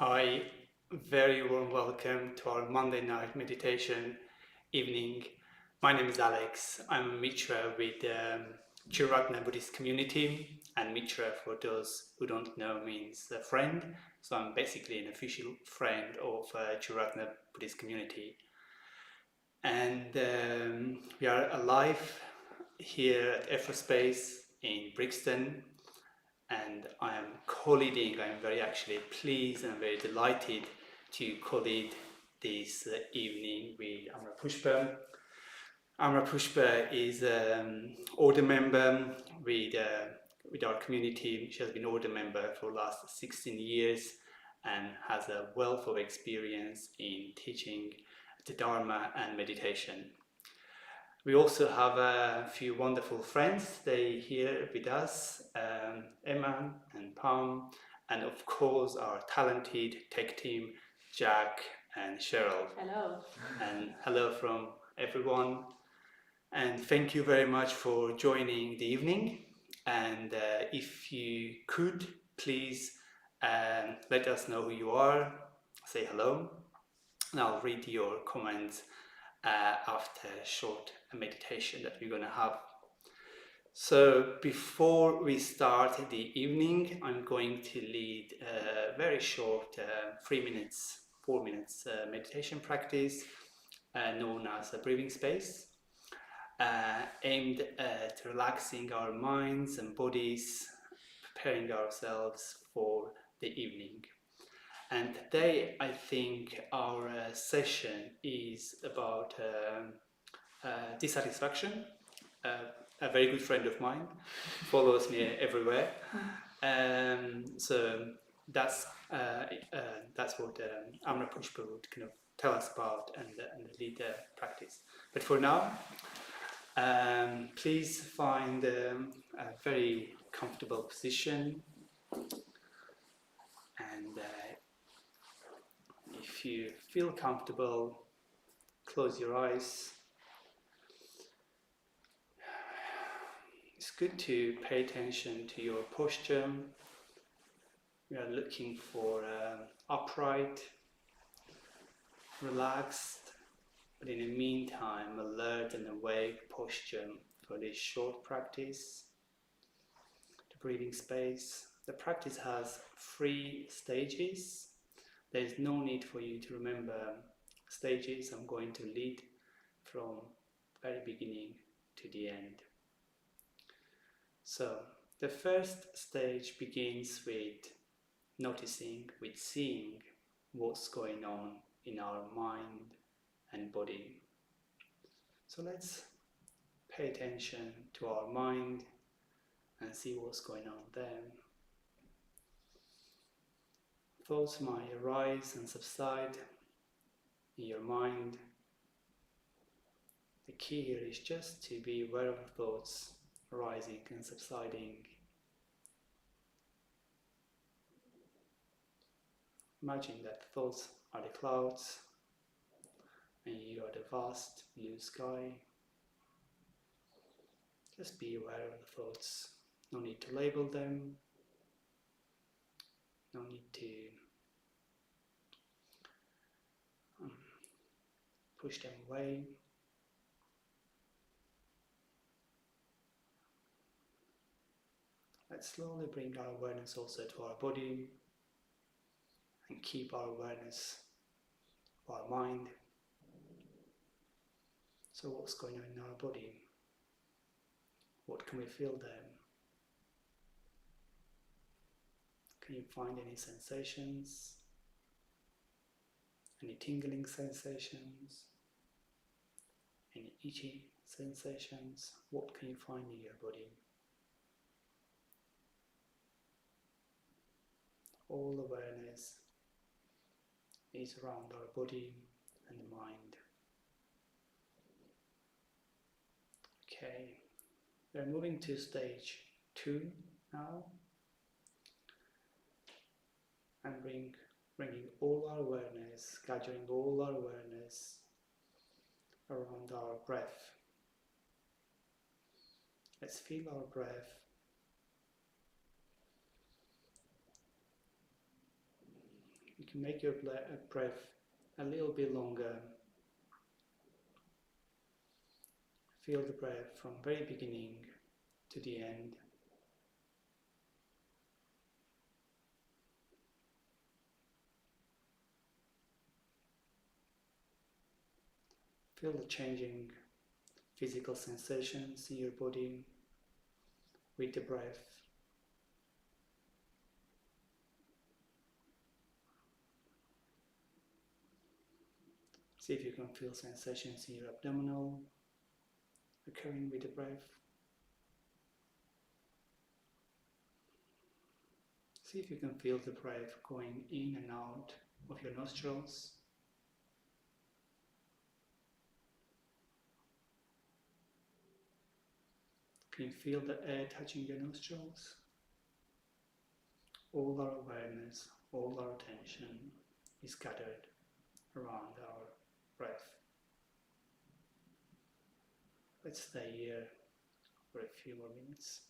Hi, very warm welcome to our Monday night meditation evening. My name is Alex. I'm a Mitra with Chiratna Buddhist community, and Mitra, for those who don't know, means a friend. So I'm basically an official friend of Chiratna Buddhist community. And we are alive here at Aerospace in Brixton, and I am co-leading. I'm very actually pleased and very delighted to co-lead this evening with Amra Pushpa. Amra Pushpa is an order member with our community. She has been order member for the last 16 years and has a wealth of experience in teaching the Dharma and meditation. We also have a few wonderful friends. They here with us, Emma and Pam, and of course our talented tech team, Jack and Cheryl. Hello. And hello from everyone. And thank you very much for joining the evening. And if you could, please let us know who you are, say hello, and I'll read your comments after a short meditation that we're going to have. So before we start the evening, I'm going to lead a very short 4 minutes meditation practice known as a breathing space, aimed at relaxing our minds and bodies, preparing ourselves for the evening. And today I think our session is about dissatisfaction. A very good friend of mine follows me everywhere. So that's what Amra Pushpa would kind of tell us about and lead the practice. But for now, please find a very comfortable position, and if you feel comfortable, close your eyes. It's good to pay attention to your posture. We are looking for upright, relaxed, but in the meantime alert and awake posture for this short practice. The breathing space. The practice has 3 stages. There is no need for you to remember stages. I'm going to lead from very beginning to the end. So the first stage begins with noticing, with seeing what's going on in our mind and body. So let's pay attention to our mind and see what's going on there. Thoughts might arise and subside in your mind. The key here is just to be aware of thoughts arising and subsiding. Imagine that thoughts are the clouds and you are the vast blue sky. Just be aware of the thoughts. No need to label them. No need to push them away. Let's slowly bring our awareness also to our body and keep our awareness of our mind. So what's going on in our body? What can we feel there? Can you find any sensations? Any tingling sensations? Any itchy sensations? What can you find in your body? All awareness is around our body and the mind. Okay, we're moving to stage 2 now, and bringing all our awareness, gathering all our awareness around our breath. Let's feel our breath. You can make your breath a little bit longer. Feel the breath from very beginning to the end. Feel the changing physical sensations in your body with the breath. See if you can feel sensations in your abdominal occurring with the breath. See if you can feel the breath going in and out of your nostrils. Can you feel the air touching your nostrils? All our awareness, all our attention is gathered around our breath. Let's stay here for a few more minutes.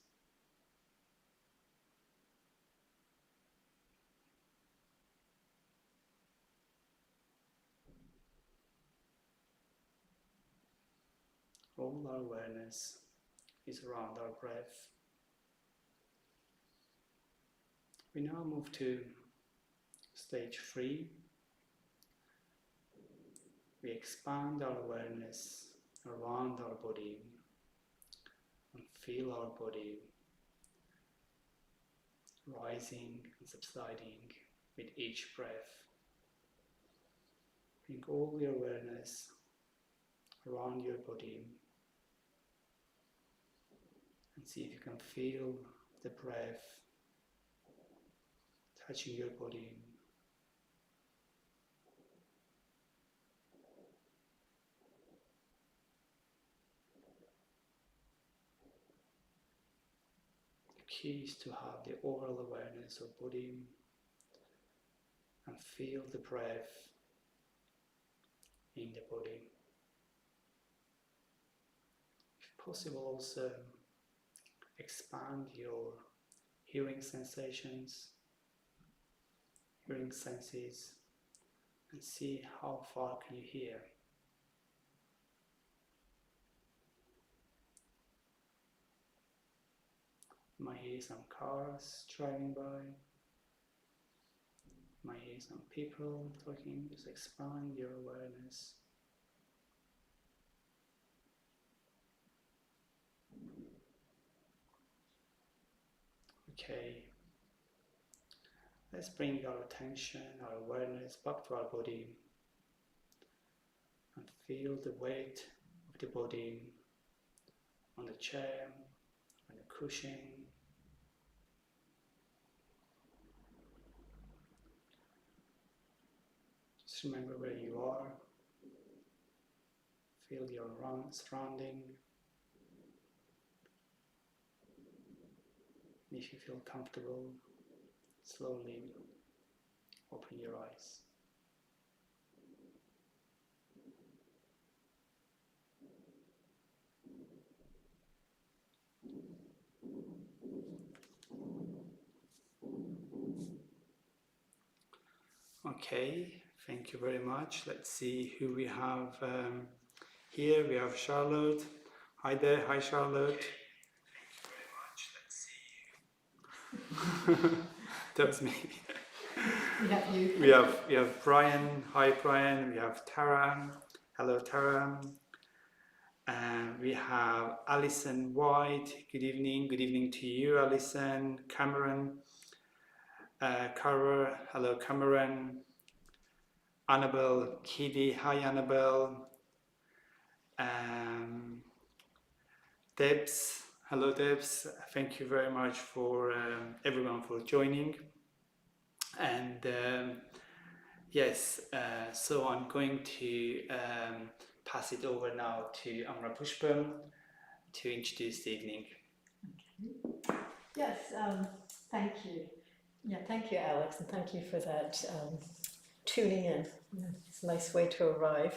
All our awareness is around our breath. We now move to stage 3. We expand our awareness around our body and feel our body rising and subsiding with each breath. Bring all your awareness around your body and see if you can feel the breath touching your body. The key is to have the overall awareness of body and feel the breath in the body. If possible, also expand your hearing sensations, hearing senses, and see how far can you hear. You might hear some cars driving by, you might hear some people talking. Just expand your awareness. Okay, let's bring our attention, our awareness back to our body and feel the weight of the body on the chair, on the cushion. Just remember where you are. Feel your surrounding. If you feel comfortable, slowly open your eyes. Okay, thank you very much. Let's see who we have here. We have Charlotte. Hi there, hi Charlotte. That was me. We have Brian. Hi Brian. We have Tara. Hello Tara. And we have Alison White. Good evening. Good evening to you, Alison. Cameron. Cara. Hello Cameron. Annabelle Kiddy. Hi Annabelle. Debs. Hello Debs. Thank you very much for everyone for joining. And yes, so I'm going to pass it over now to Amra Pushpam to introduce the evening. Okay. Yes, thank you. Yeah, thank you, Alex, and thank you for that tuning in. It's a nice way to arrive.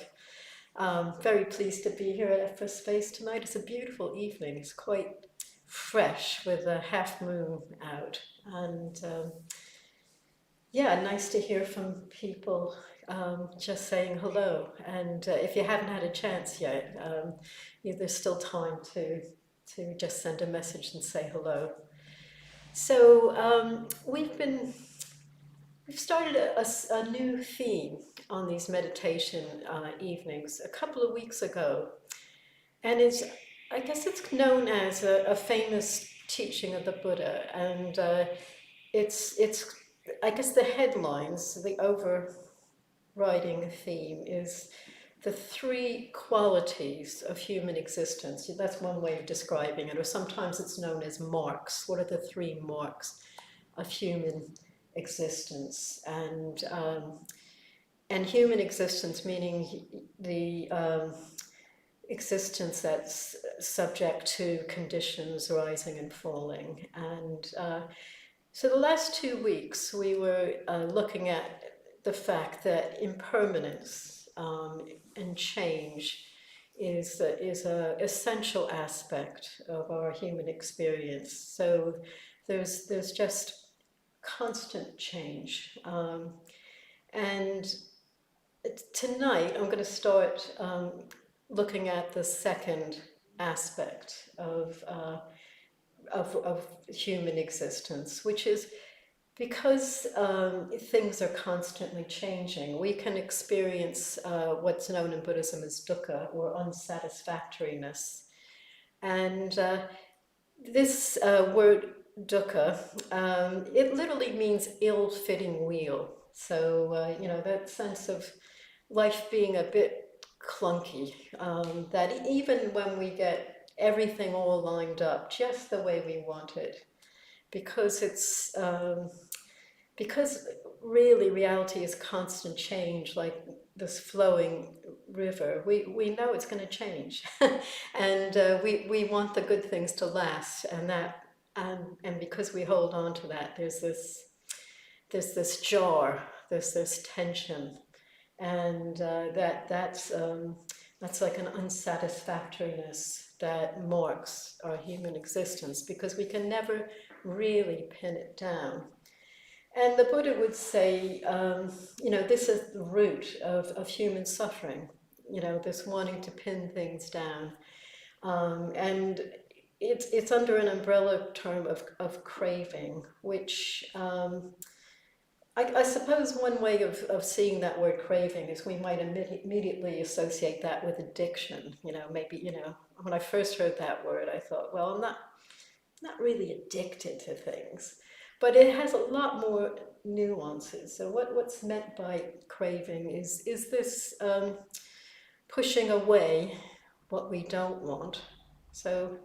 Very pleased to be here at FO Space tonight. It's a beautiful evening. It's quite fresh with a half moon out, and Yeah, nice to hear from people just saying hello. And if you haven't had a chance yet, there's still time to just send a message and say hello. So we've started a new theme on these meditation evenings a couple of weeks ago, and I guess it's known as a famous teaching of the Buddha, and it's I guess the headlines, the overriding theme is the three qualities of human existence. That's one way of describing it, or sometimes it's known as marks. What are the three marks of human existence? And human existence meaning the existence that's subject to conditions rising and falling. And so the last 2 weeks we were looking at the fact that impermanence and change is a essential aspect of our human experience. So there's just constant change. And tonight I'm going to start looking at the second aspect of human existence, which is because things are constantly changing, we can experience what's known in Buddhism as dukkha, or unsatisfactoriness. And this word dukkha, it literally means ill-fitting wheel. So, that sense of life being a bit clunky, that even when we get everything all lined up just the way we want it, because because really reality is constant change, like this flowing river. We know it's going to change, and we want the good things to last, and because we hold on to that, there's this jar, there's this tension, and that's like an unsatisfactoriness that marks our human existence, because we can never really pin it down. And the Buddha would say, this is the root of human suffering, this wanting to pin things down. And it's under an umbrella term of craving, which I suppose one way of seeing that word craving is we might immediately associate that with addiction. Maybe, when I first heard that word, I thought, well, I'm not really addicted to things. But it has a lot more nuances. So what's meant by craving is this pushing away what we don't want. So,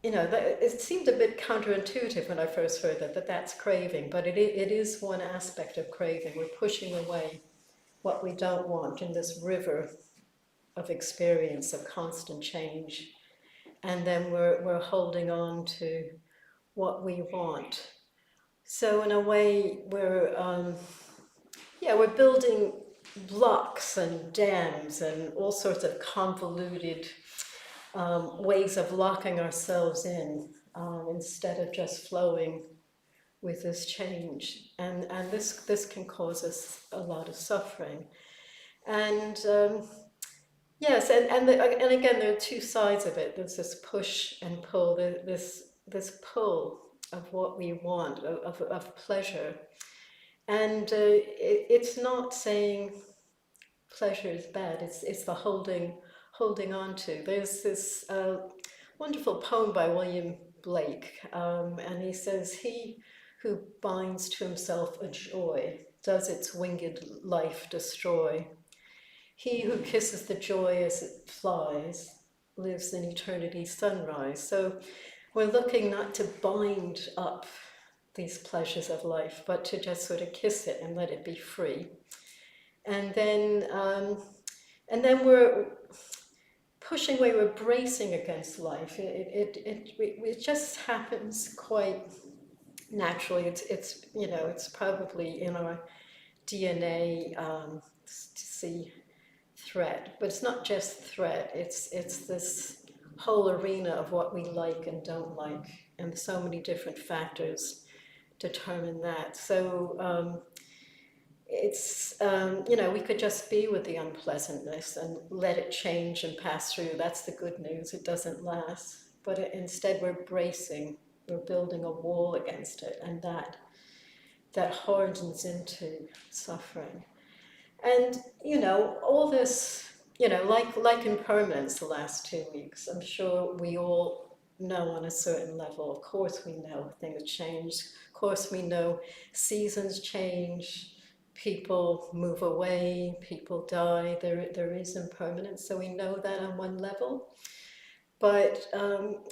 it seemed a bit counterintuitive when I first heard that's craving, but it is one aspect of craving. We're pushing away what we don't want in this river of experience of constant change. And then we're holding on to what we want. So in a way, we're building blocks and dams and all sorts of convoluted ways of locking ourselves in instead of just flowing with this change. And this can cause us a lot of suffering. And yes, and again, there are two sides of it. There's this push and pull. This pull of what we want, of pleasure. And it's not saying pleasure is bad, it's the holding on to. There's this wonderful poem by William Blake, and he says, "He who binds to himself a joy does its winged life destroy. He who kisses the joy as it flies lives in eternity's sunrise." So we're looking not to bind up these pleasures of life, but to just sort of kiss it and let it be free. And then we're pushing away, we're bracing against life. It just happens quite naturally. It's probably in our DNA to see threat, but it's not just threat. It's this whole arena of what we like and don't like, and so many different factors determine that. So it's, we could just be with the unpleasantness and let it change and pass through. That's the good news. It doesn't last. But instead, we're bracing, we're building a wall against it, and that hardens into suffering. And, all this, like impermanence the last 2 weeks, I'm sure we all know on a certain level. Of course, we know things change. Of course, we know seasons change. People move away, people die, there is impermanence, so we know that on one level. But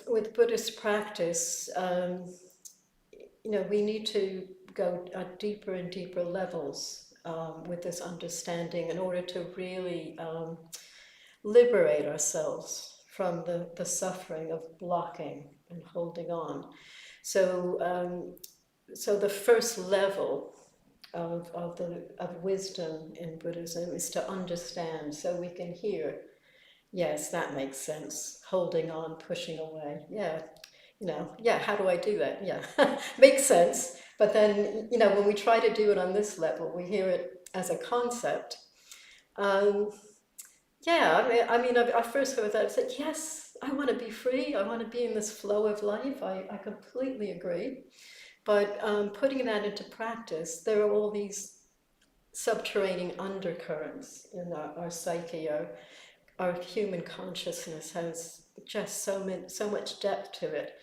with Buddhist practice, we need to go at deeper and deeper levels with this understanding in order to really liberate ourselves from the suffering of blocking and holding on. So, so the first level of wisdom in Buddhism is to understand, so we can hear, yes, that makes sense, holding on, pushing away, how do I do that? Yeah, makes sense. But then, when we try to do it on this level, we hear it as a concept. I first heard that, I said, yes, I want to be free, I want to be in this flow of life, I completely agree. But putting that into practice, there are all these subterranean undercurrents in our psyche. Our human consciousness has just so much depth to it.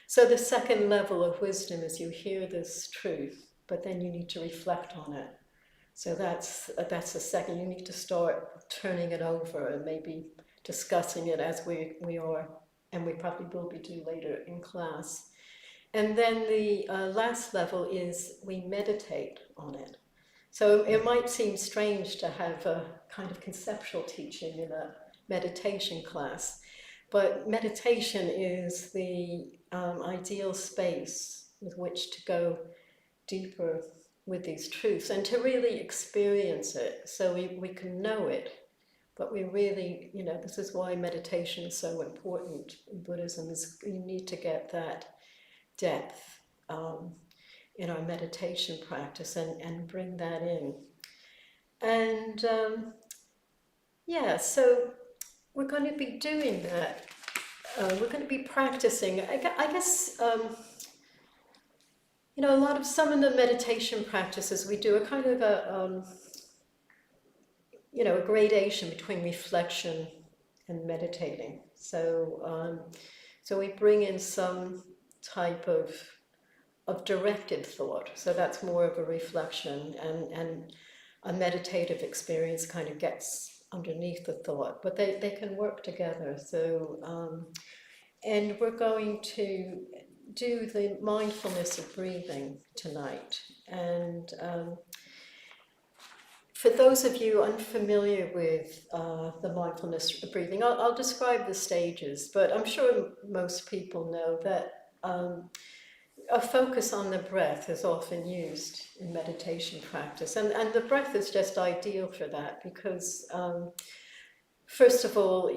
So the second level of wisdom is you hear this truth, but then you need to reflect on it. So that's the second. You need to start turning it over and maybe discussing it as we are, and we probably will be doing later in class. And then the last level is we meditate on it. So it might seem strange to have a kind of conceptual teaching in a meditation class, but meditation is the ideal space with which to go deeper with these truths and to really experience it, so we can know it. But we really, this is why meditation is so important in Buddhism, is you need to get that depth in our meditation practice and bring that in. And so we're going to be doing that. We're going to be practicing. I guess, a lot of some of the meditation practices we do a kind of a gradation between reflection and meditating. So we bring in some type of directed thought. So that's more of a reflection, and a meditative experience kind of gets underneath the thought, but they can work together. So, and we're going to do the mindfulness of breathing tonight. And for those of you unfamiliar with the mindfulness of breathing, I'll describe the stages, but I'm sure most people know that a focus on the breath is often used in meditation practice, and the breath is just ideal for that because, first of all,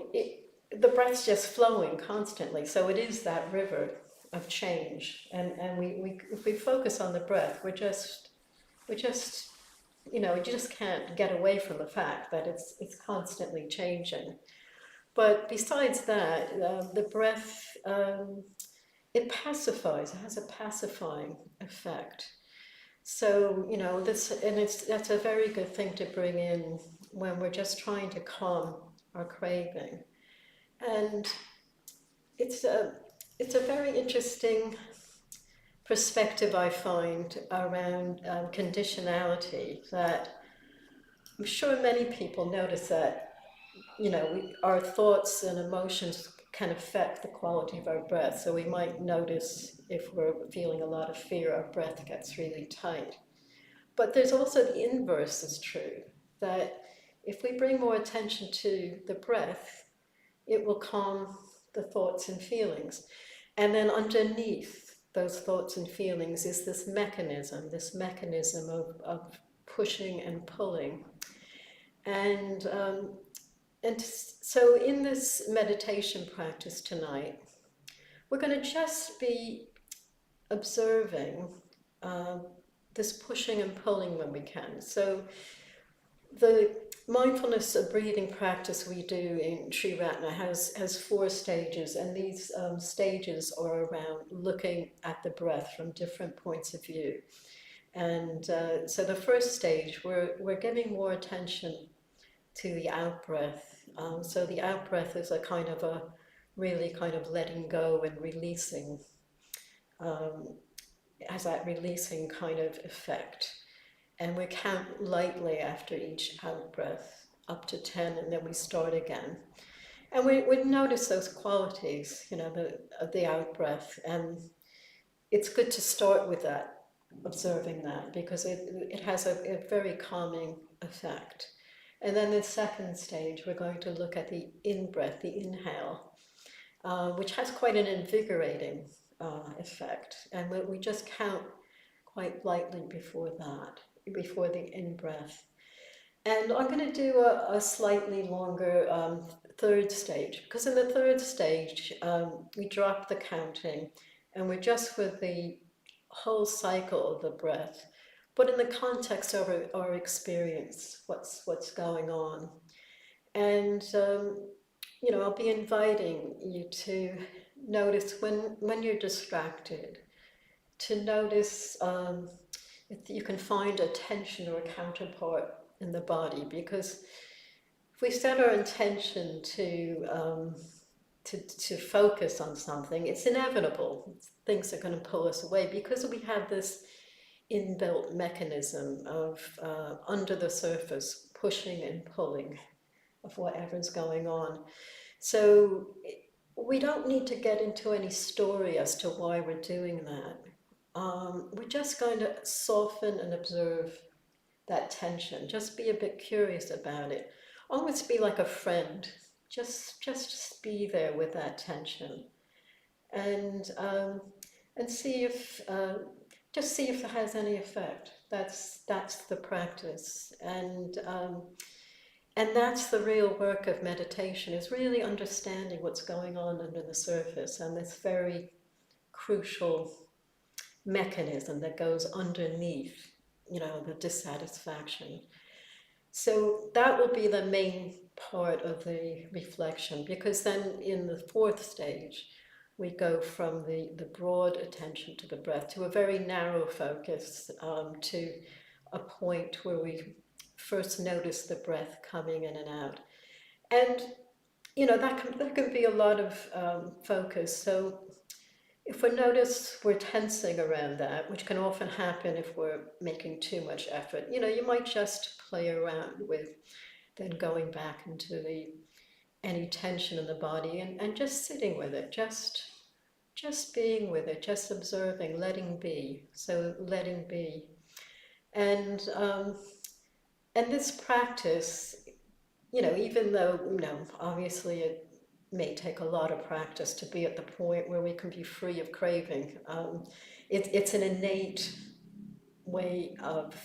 the breath's just flowing constantly, so it is that river of change, and we if we focus on the breath, we just you just can't get away from the fact that it's constantly changing. But besides that, the breath, it pacifies, it has a pacifying effect. So, that's a very good thing to bring in when we're just trying to calm our craving. And it's a very interesting perspective, I find, around conditionality, that I'm sure many people notice that, our thoughts and emotions can affect the quality of our breath. So we might notice if we're feeling a lot of fear, our breath gets really tight. But there's also the inverse is true, that if we bring more attention to the breath, it will calm the thoughts and feelings. And then underneath those thoughts and feelings is this mechanism of pushing and pulling. And so in this meditation practice tonight, we're going to just be observing this pushing and pulling when we can. So the mindfulness of breathing practice we do in Triratna has 4 stages, and these stages are around looking at the breath from different points of view. And so the first stage, we're giving more attention to the out breath. So the out breath is a really kind of letting go and releasing, has that releasing kind of effect. And we count lightly after each out breath, up to 10, and then we start again. And we notice those qualities, the out breath. And it's good to start with that, observing that, because it has a very calming effect. And then the second stage, we're going to look at the in-breath, the inhale, which has quite an invigorating effect. And we just count quite lightly before that, before the in-breath. And I'm going to do a slightly longer third stage, because in the third stage, we drop the counting, and we're just with the whole cycle of the breath, but in the context of our experience, what's going on. And I'll be inviting you to notice when you're distracted, to notice if you can find a tension or a counterpart in the body, because if we set our intention to focus on something, it's inevitable. Things are going to pull us away because we have this inbuilt mechanism of under the surface pushing and pulling of whatever's going on. So we don't need to get into any story as to why we're doing that. We're just going to soften and observe that tension. Just be a bit curious about it. Almost be like a friend. Just be there with that tension, and see if it has any effect. That's the practice, and that's the real work of meditation. Is really understanding what's going on under the surface and this very crucial mechanism that goes underneath, the dissatisfaction. So that will be the main part of the reflection, because then in the fourth stage, we go from the broad attention to the breath to a very narrow focus, to a point where we first notice the breath coming in and out. And, that can be a lot of focus. So if we notice we're tensing around that, which can often happen if we're making too much effort, you might just play around with then going back into any tension in the body and just sitting with it, just being with it, just observing, letting be. So letting be. And this practice, even though, obviously it may take a lot of practice to be at the point where we can be free of craving. It's an innate way of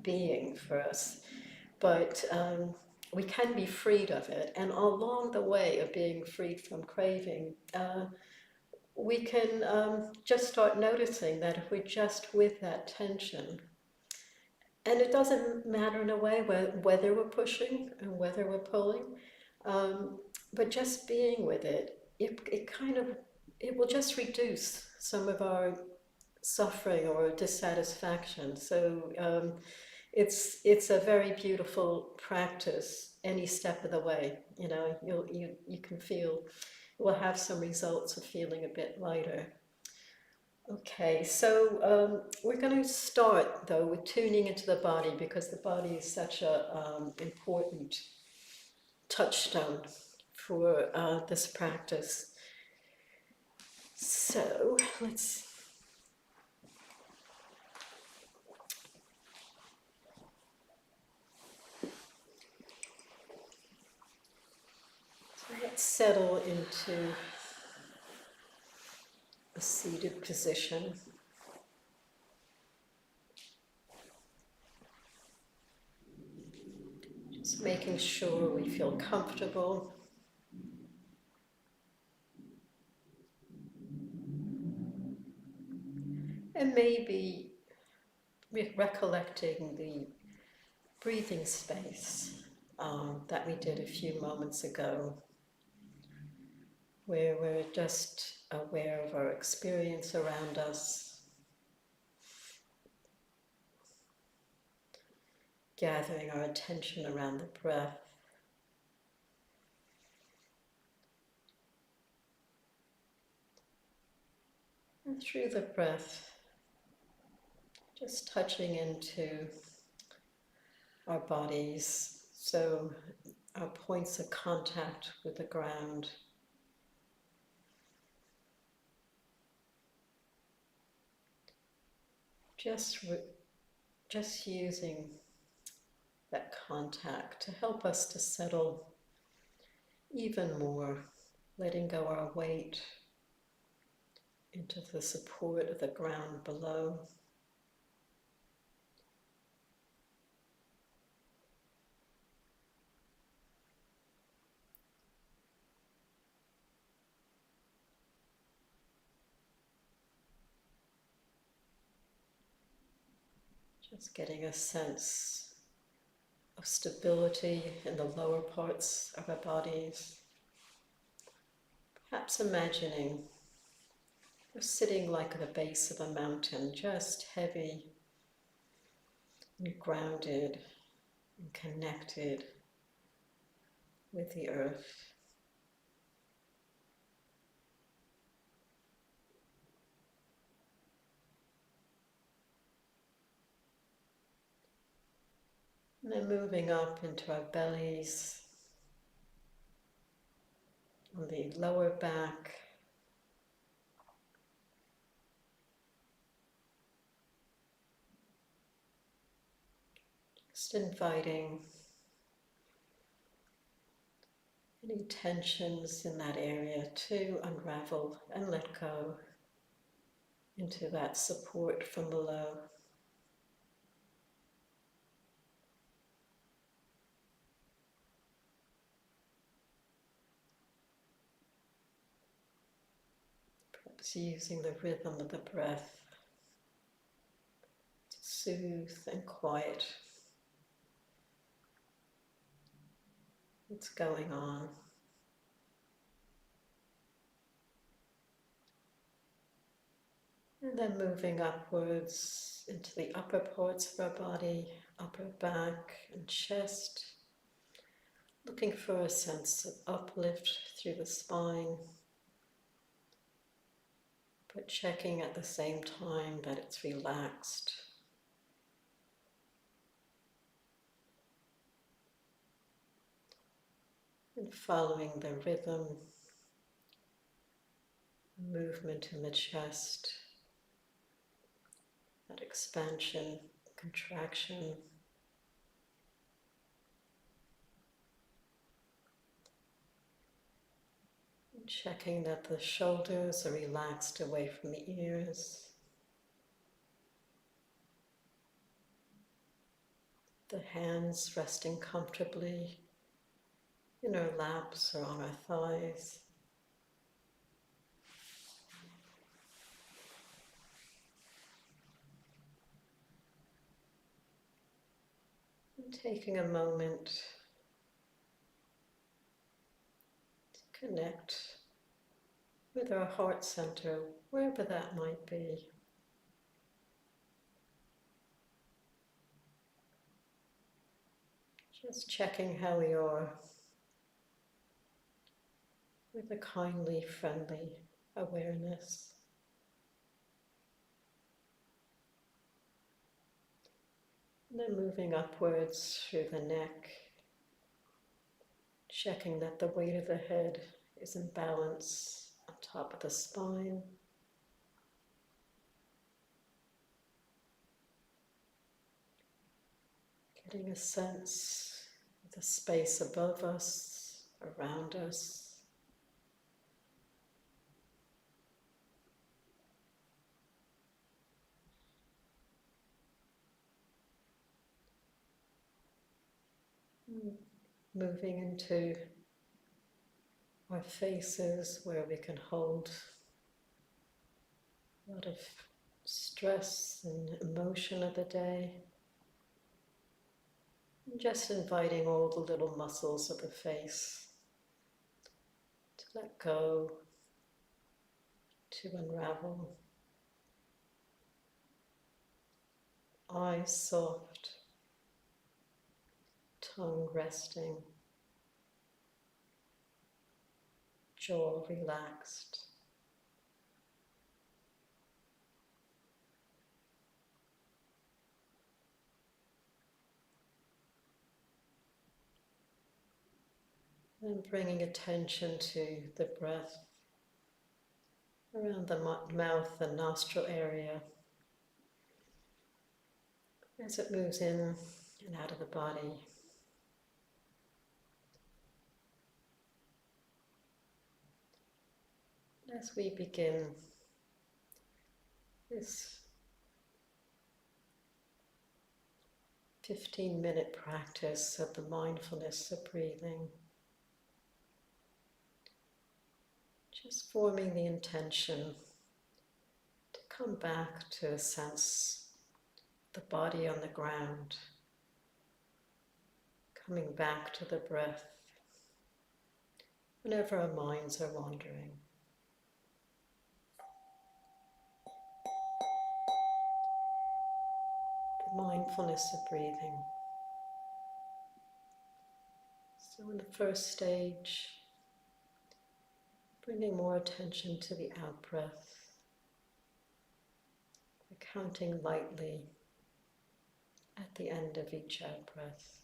being for us, but we can be freed of it. And along the way of being freed from craving, we can just start noticing that if we're just with that tension, and it doesn't matter in a way whether we're pushing and whether we're pulling, but just being with it, it will just reduce some of our suffering or dissatisfaction. So it's a very beautiful practice any step of the way. You can feel, we'll have some results of feeling a bit lighter. Okay, so we're going to start though with tuning into the body, because the body is such a important touchstone for this practice. So let's settle into a seated position. Just making sure we feel comfortable. And maybe recollecting the breathing space that we did a few moments ago, where we're just aware of our experience around us, gathering our attention around the breath. And through the breath, just touching into our bodies, so our points of contact with the ground. Just using that contact to help us to settle even more, letting go our weight into the support of the ground below. Just getting a sense of stability in the lower parts of our bodies. Perhaps imagining we're sitting like at the base of a mountain, just heavy and grounded and connected with the earth. And then moving up into our bellies, on the lower back, just inviting any tensions in that area to unravel and let go into that support from below. Perhaps using the rhythm of the breath to soothe and quiet what's going on. And then moving upwards into the upper parts of our body, upper back and chest, looking for a sense of uplift through the spine, but checking at the same time that it's relaxed. And following the rhythm, movement in the chest, that expansion, contraction. And checking that the shoulders are relaxed away from the ears. The hands resting comfortably in our laps or on our thighs. And taking a moment to connect with our heart center, wherever that might be. Just checking how we are with a kindly, friendly awareness. And then moving upwards through the neck, checking that the weight of the head is in balance on top of the spine. Getting a sense of the space above us, around us. Moving into our faces where we can hold a lot of stress and emotion of the day. And just inviting all the little muscles of the face to let go, to unravel. Eyes soft, tongue resting, jaw relaxed. And bringing attention to the breath around the mouth and nostril area as it moves in and out of the body. As we begin this 15-minute practice of the mindfulness of breathing, just forming the intention to come back to a sense of the body on the ground, coming back to the breath whenever our minds are wandering. The mindfulness of breathing. So in the first stage, bringing more attention to the out-breath, counting lightly at the end of each out-breath.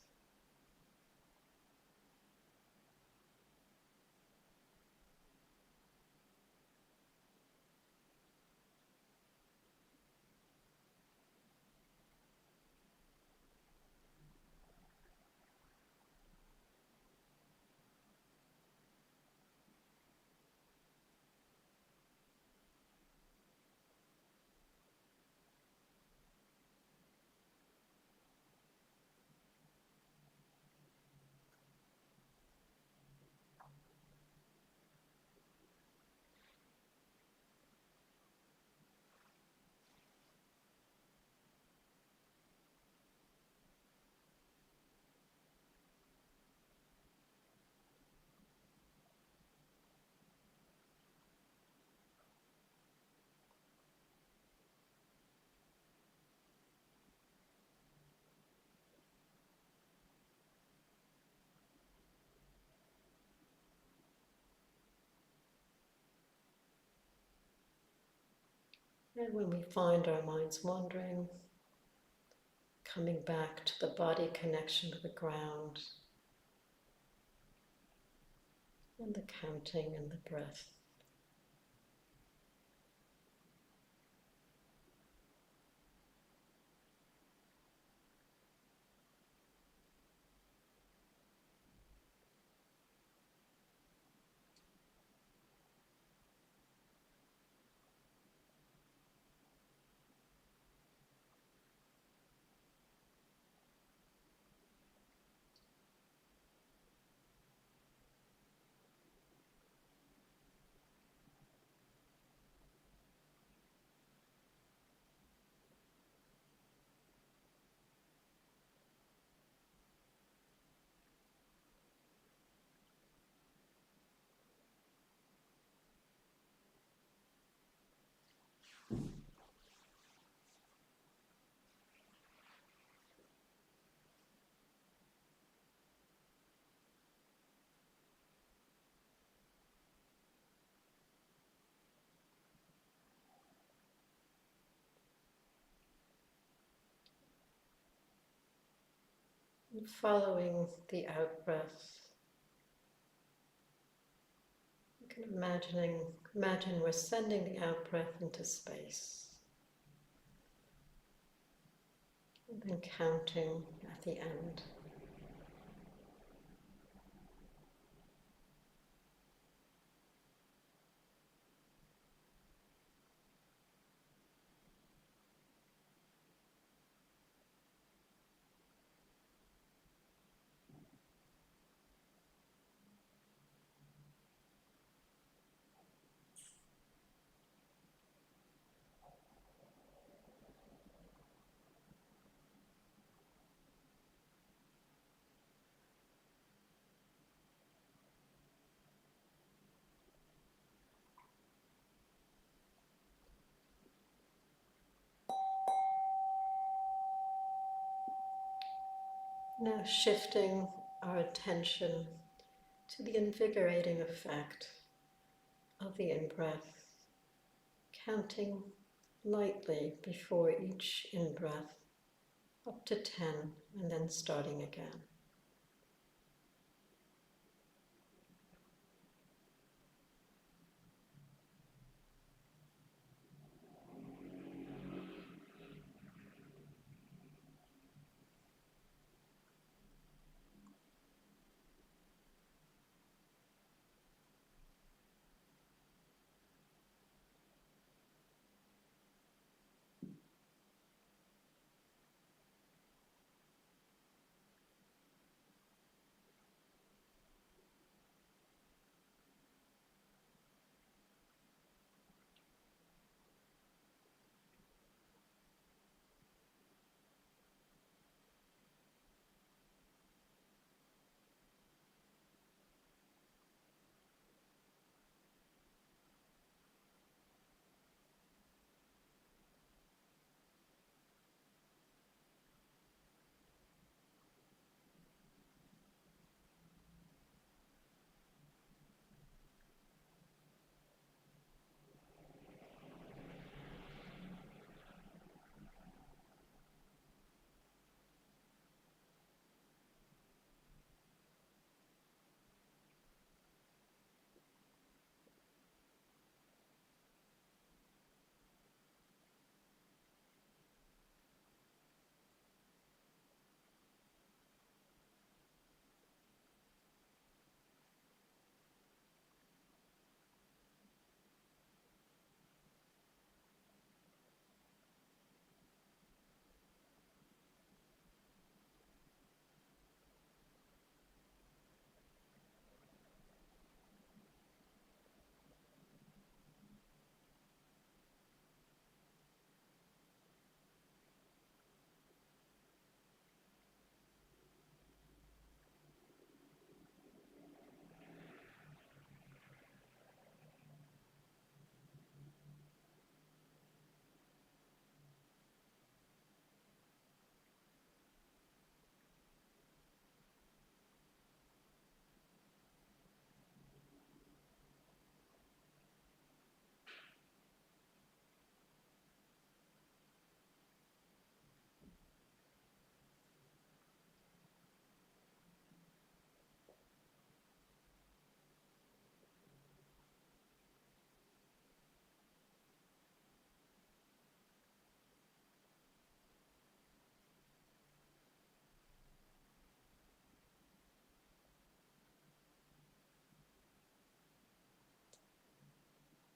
And when we find our minds wandering, coming back to the body connection to the ground, and the counting and the breath. And following the out-breath, you can imagine we're sending the out-breath into space. And then counting at the end. Now shifting our attention to the invigorating effect of the in-breath, counting lightly before each in-breath up to 10 and then starting again.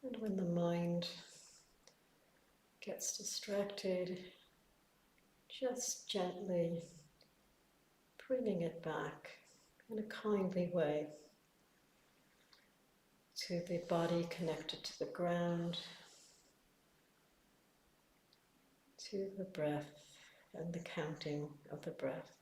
And when the mind gets distracted, just gently bringing it back in a kindly way to the body connected to the ground, to the breath and the counting of the breath.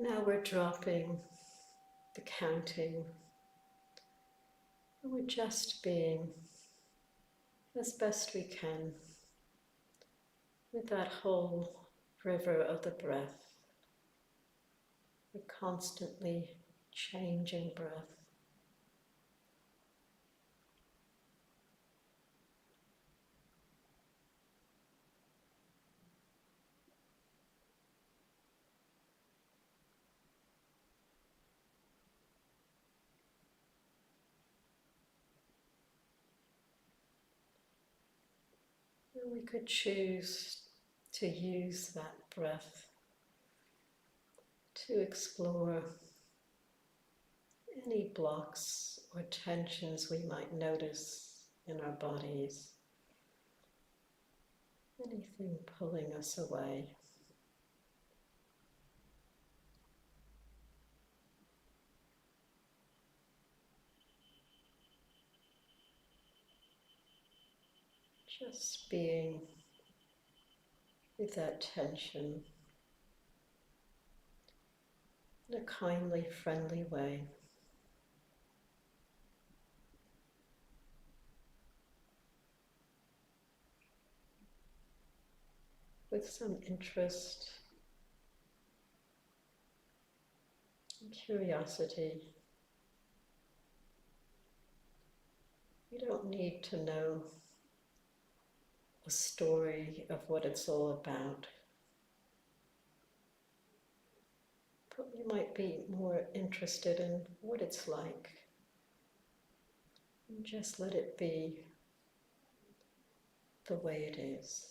Now we're dropping the counting We're just being as best we can with that whole river of the breath, the constantly changing breath. And we could choose to use that breath to explore any blocks or tensions we might notice in our bodies, anything pulling us away. Just being with that tension in a kindly, friendly way. With some interest and curiosity. You don't need to know the story of what it's all about, but you might be more interested in what it's like. And just let it be the way it is.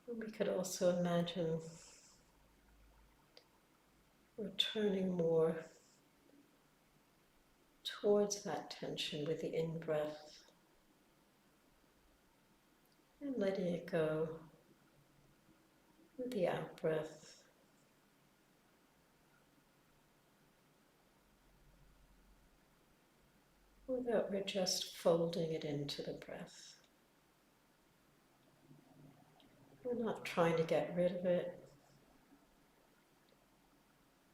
And we could also imagine returning more towards that tension with the in-breath and letting it go with the out-breath. Without we're just folding it into the breath. We're not trying to get rid of it.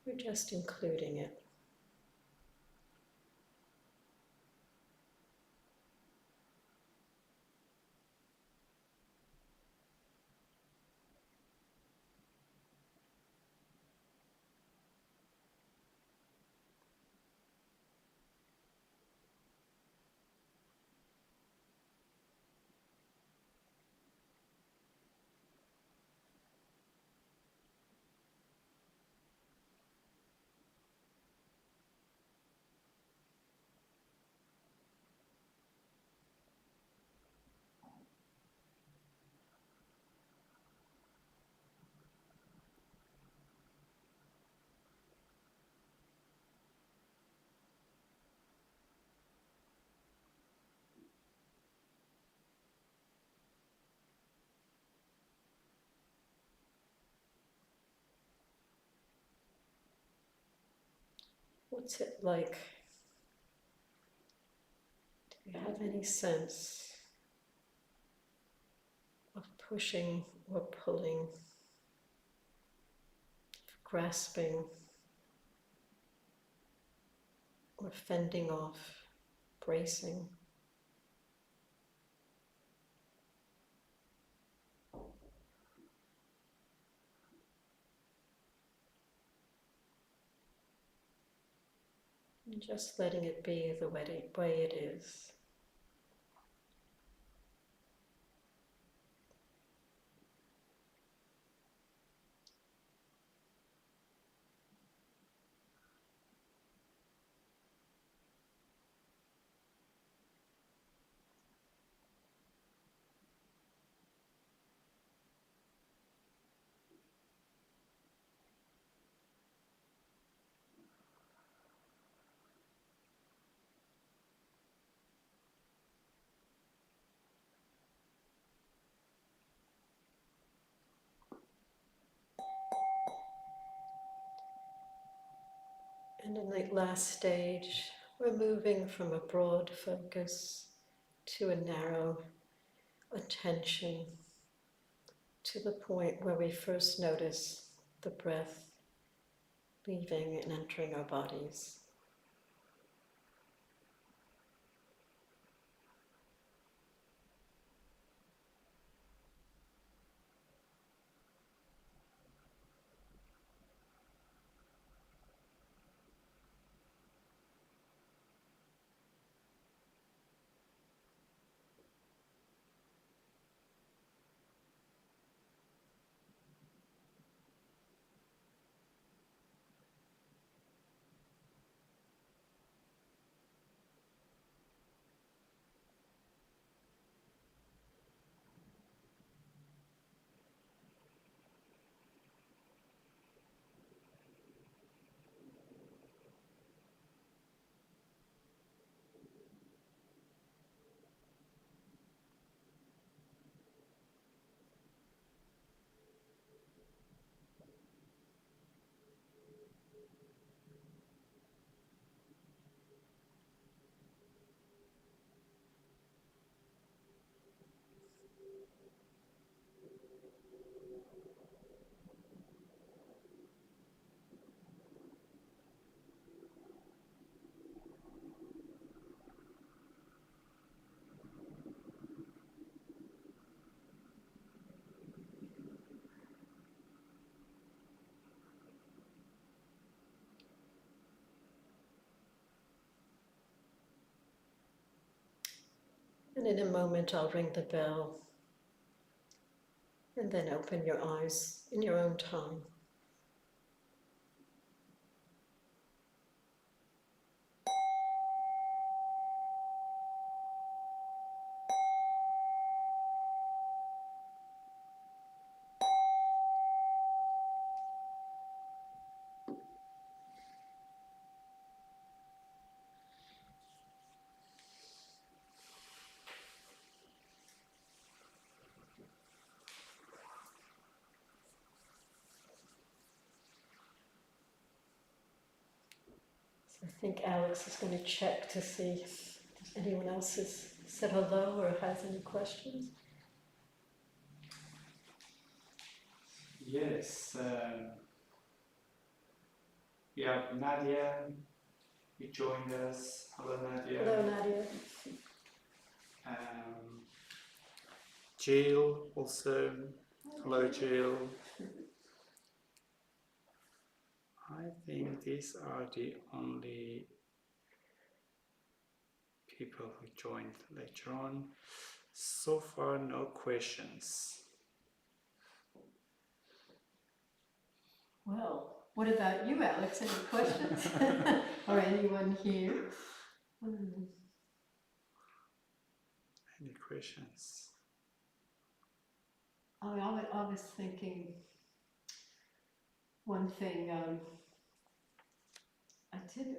We're just including it. What's it like? Do you have any sense of pushing or pulling, of grasping or fending off, bracing? And just letting it be the way it is. And in the last stage, we're moving from a broad focus to a narrow attention, to the point where we first notice the breath leaving and entering our bodies. And in a moment, I'll ring the bell, and then open your eyes in your own time. So I think Alex is going to check to see if anyone else has said hello or has any questions. Yes, we have Nadia, who joined us. Hello, Nadia. Hello, Nadia. Jill also. Hello, Jill. I think these are the only people who joined later on. So far, no questions. Well, what about you, Alex? Any questions? Or anyone here? Any questions? I was thinking one thing. I did.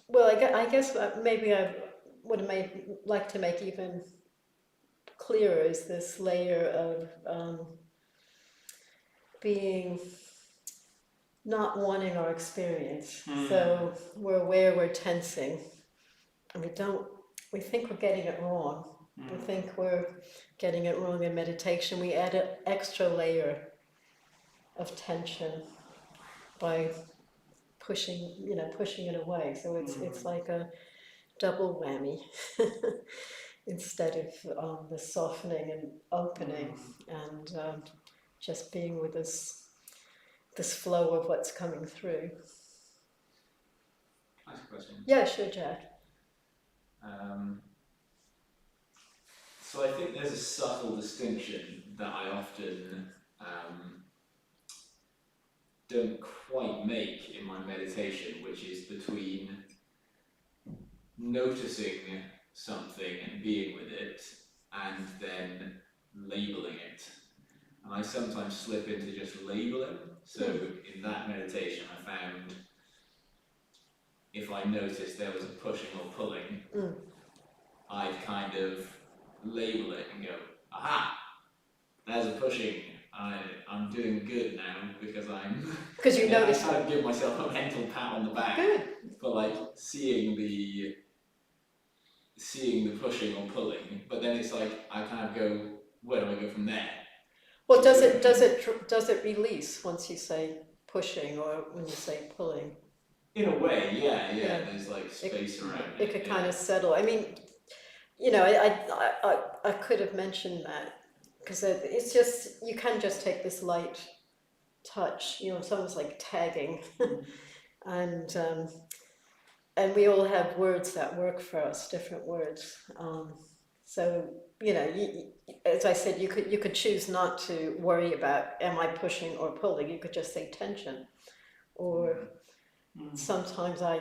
Well, I guess maybe I would like to make even clearer is this layer of being not wanting our experience. So we're aware we're tensing, and we think we're getting it wrong. We think we're getting it wrong in meditation. We add an extra layer of tension by pushing it away. So it's like a double whammy instead of the softening and opening and just being with this flow of what's coming through. Ask a question. Yeah, sure, Jack. So I think there's a subtle distinction that I often don't quite make in my meditation, which is between noticing something and being with it, and then labeling it. And I sometimes slip into just labeling. So in that meditation, I found if I noticed there was a pushing or pulling, I'd kind of label it and go, aha, there's a pushing, I'm doing good now because I'm. Because you Yeah, notice I kind of give myself a mental pat on the back good. for like seeing the pushing or pulling, but then it's like I kind of go, where do I go from there? Well, does it release once you say pushing or when you say pulling? In a way, yeah, Yeah. there's like space around It could yeah. kind of settle. I mean, I could have mentioned that because it's just you can just take this light touch. It's almost like tagging, and we all have words that work for us, different words. So as I said, you could choose not to worry about am I pushing or pulling. You could just say tension, or sometimes I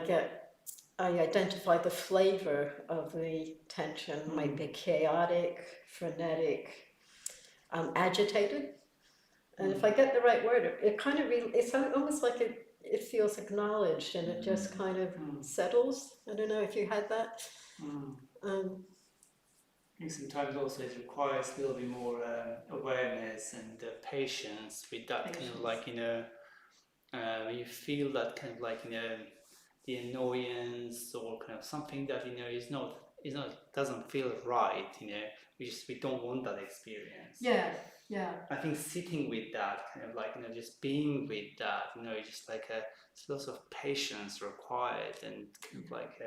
identify the flavor of the tension. Might be chaotic, frenetic, agitated. And if I get the right word, it kind of it's almost like it feels acknowledged and it just kind of settles. I don't know if you had that. I think sometimes also it requires a little bit more awareness and patience with that kind of like when you feel that kind of like the annoyance or kind of something that is not doesn't feel right. We don't want that experience. Yeah. I think sitting with that kind of like just being with that just like it's lots of patience required and kind of like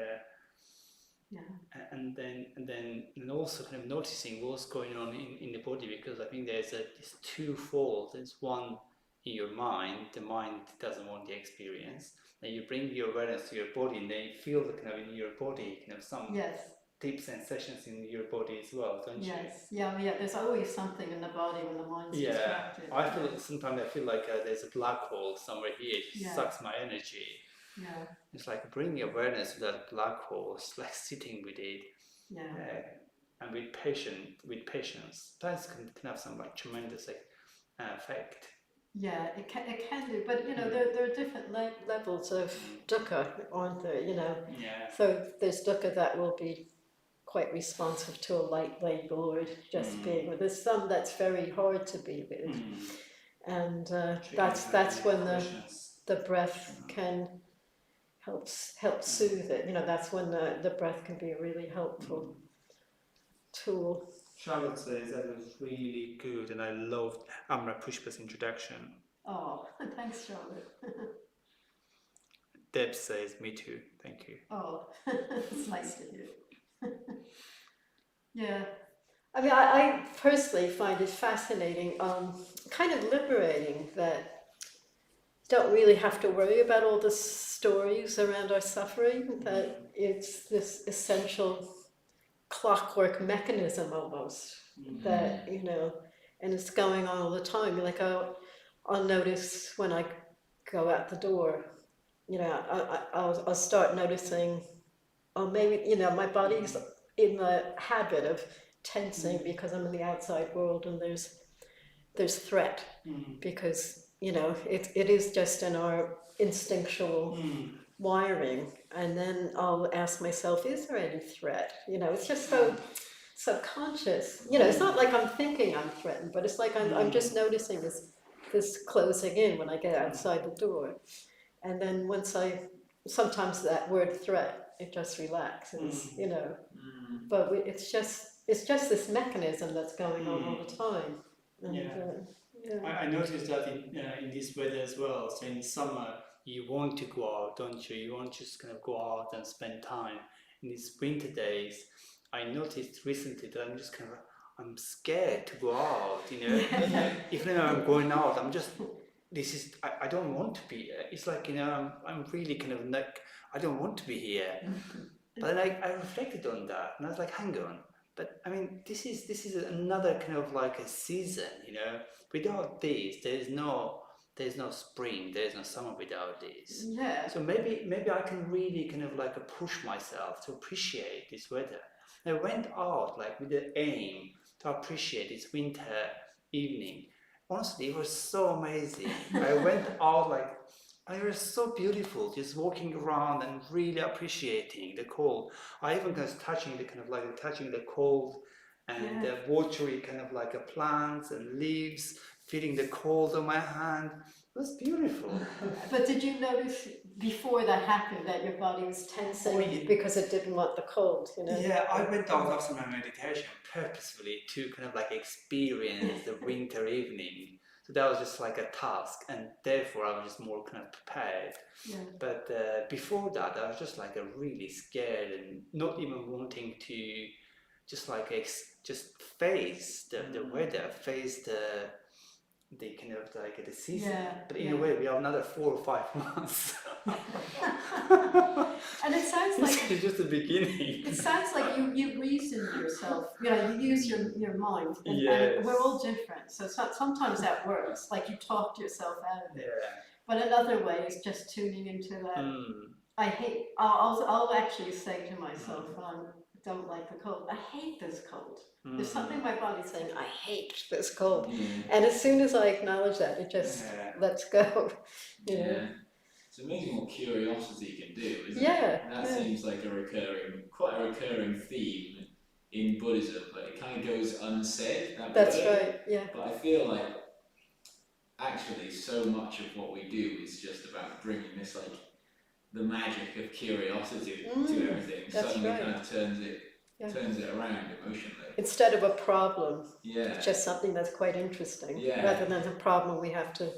and also kind of noticing what's going on in the body, because I think there's this twofold. There's one in your mind. The mind doesn't want the experience. Then you bring your awareness to your body, and then you feel the kind of in your body kind of some deep sensations in your body as well, don't you? Yeah. There's always something in the body when the mind's distracted. I feel sometimes like there's a black hole somewhere here. It just sucks my energy. Yeah. It's like bringing awareness to that black hole. It's like sitting with it. And with patience, that can have some like tremendous effect. Yeah, it can do, but there are different levels of dukkha, aren't there? So there's dukkha that will be quite responsive to a light label or just being with. There's some that's very hard to be with, and that's when the breath can help soothe it. That's when the breath can be a really helpful tool. Charlotte says that was really good, and I loved Amra Pushpa's introduction. Oh, thanks, Charlotte. Deb says, me too, thank you. Oh, it's nice to hear. Yeah. I mean, I personally find it fascinating, kind of liberating that you don't really have to worry about all the stories around our suffering, that it's this essential clockwork mechanism almost that and it's going on all the time. Like I'll notice when I go out the door, I'll start noticing, or maybe my body's in the habit of tensing because I'm in the outside world and there's threat because it is just in our instinctual wiring. And then I'll ask myself, is there any threat? It's just so subconscious. It's not like I'm thinking I'm threatened, but it's like I'm just noticing this closing in when I get outside the door. And then sometimes that word threat, it just relaxes, but it's just this mechanism that's going on all the time. And, I noticed that in this weather as well. So in summer, you want to go out, don't you? You want to just kind of go out and spend time. In these winter days, I noticed recently that I'm scared to go out, Even though I'm going out, I don't want to be here. It's like, I'm really kind of like, I don't want to be here. But then I reflected on that and I was like, hang on. But I mean, this is another kind of like a season, Without this, there's no spring, there's no summer without this. Yeah. So maybe I can really kind of like push myself to appreciate this weather. I went out like with the aim to appreciate this winter evening. Honestly, it was so amazing. I went out like, it was so beautiful, just walking around and really appreciating the cold. I even was touching the cold and the watery kind of like plants and leaves, feeling the cold on my hand. It was beautiful. But did you notice before that happened that your body was tensing Oh, yeah. because it didn't want the cold, you know? Yeah, I went out after my meditation purposefully to kind of like experience the winter evening. So that was just like a task, and therefore I was just more kind of prepared. Yeah. But before that, I was just like really scared and not even wanting to just like just face the weather, face the kind of like the season. Yeah, But in yeah. a way, we have another 4 or 5 months. And it sounds like It's just the beginning. it sounds like you reason yourself, you know, you use your mind, and Yes. we're all different. So sometimes that works, like you talk yourself out of it. Yeah. But another way is just tuning into that. I'll actually say to myself, I don't like the cold. I hate this cold. There's something in my body saying, I hate this cold. And as soon as I acknowledge that, it just lets go. You know? It's amazing what curiosity can do, isn't Yeah, it? That seems like quite a recurring theme in Buddhism, but it kind of goes unsaid. That's right, yeah. But I feel like actually so much of what we do is just about bringing this like the magic of curiosity to everything. That's Suddenly right. kind of turns it around emotionally. Instead of a problem, Yeah. it's just something that's quite interesting, Yeah. rather than a problem we have to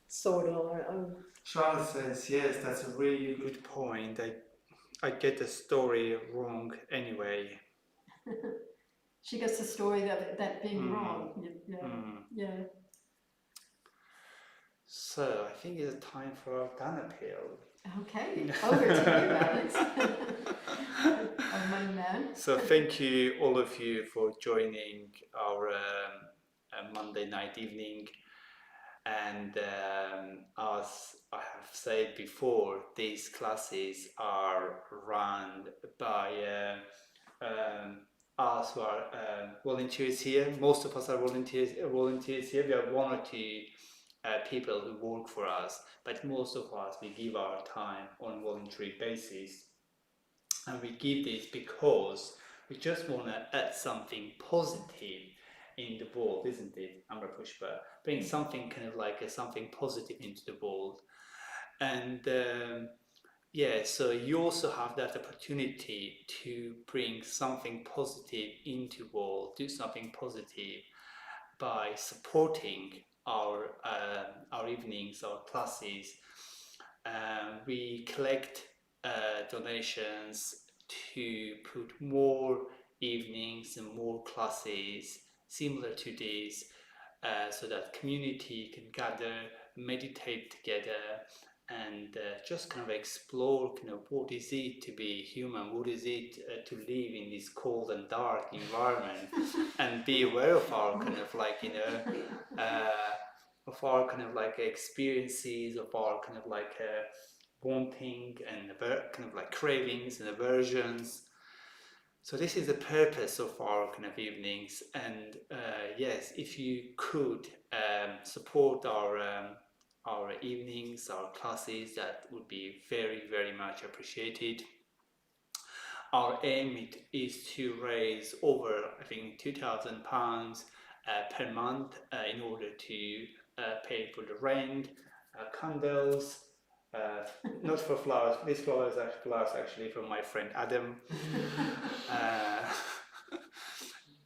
sort on our own. Charles says, yes, that's a really good point. I get the story wrong anyway. She gets the story that being wrong. Yeah. So I think it's time for our Dana pill. Okay, over to you, Alex. Our money man. So thank you, all of you, for joining our Monday night evening. And as I have said before, these classes are run by us who are volunteers here. Most of us are volunteers here. We have 1 or 2 people who work for us, but most of us, we give our time on voluntary basis. And we give this because we just want to add something positive in the world, isn't it, Amra Pushpa? Bring something kind of like something positive into the world. And so you also have that opportunity to bring something positive into the world, do something positive by supporting our evenings, our classes. We collect donations to put more evenings and more classes similar to this, so that community can gather, meditate together, and just kind of explore kind of what is it to be human, what is it to live in this cold and dark environment, and be aware of our kind of like, of our kind of like experiences, of our kind of like wanting and kind of like cravings and aversions. So this is the purpose of our kind of evenings, and yes, if you could support our evenings, our classes, that would be very, very much appreciated. Our aim is to raise over, I think, £2,000 per month in order to pay for the rent, candles, not for flowers. These flowers are flowers actually from my friend Adam.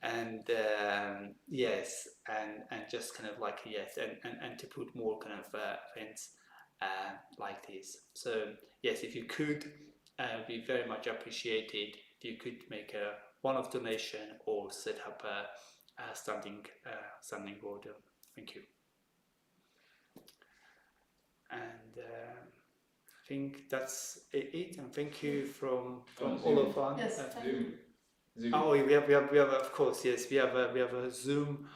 And yes, and just kind of like yes, and to put more kind of events like this. So yes, if you could, be very much appreciated if you could make a one-off donation or set up a standing order. Thank you. And I think that's it. And thank you from all of us. Yes, Zoom. Oh, we have of course, yes, we have a Zoom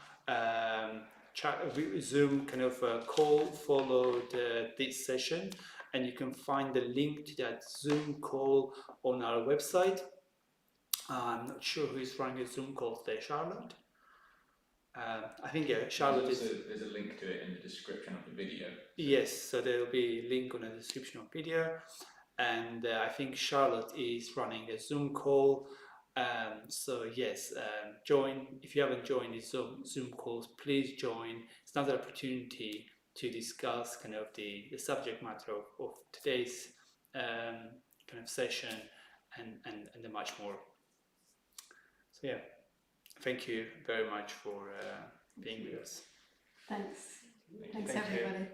Zoom kind of call followed this session, and you can find the link to that Zoom call on our website. I'm not sure who is running a Zoom call today, Charlotte. I think Charlotte There's a link to it in the description of the video. Yes, so there will be a link on the description of video, and I think Charlotte is running a Zoom call. So yes, join. If you haven't joined the Zoom calls, please join. It's another opportunity to discuss kind of the subject matter of today's kind of session and much more. So yeah, thank you very much for being with us. Thanks. Thanks, Thank you. everybody.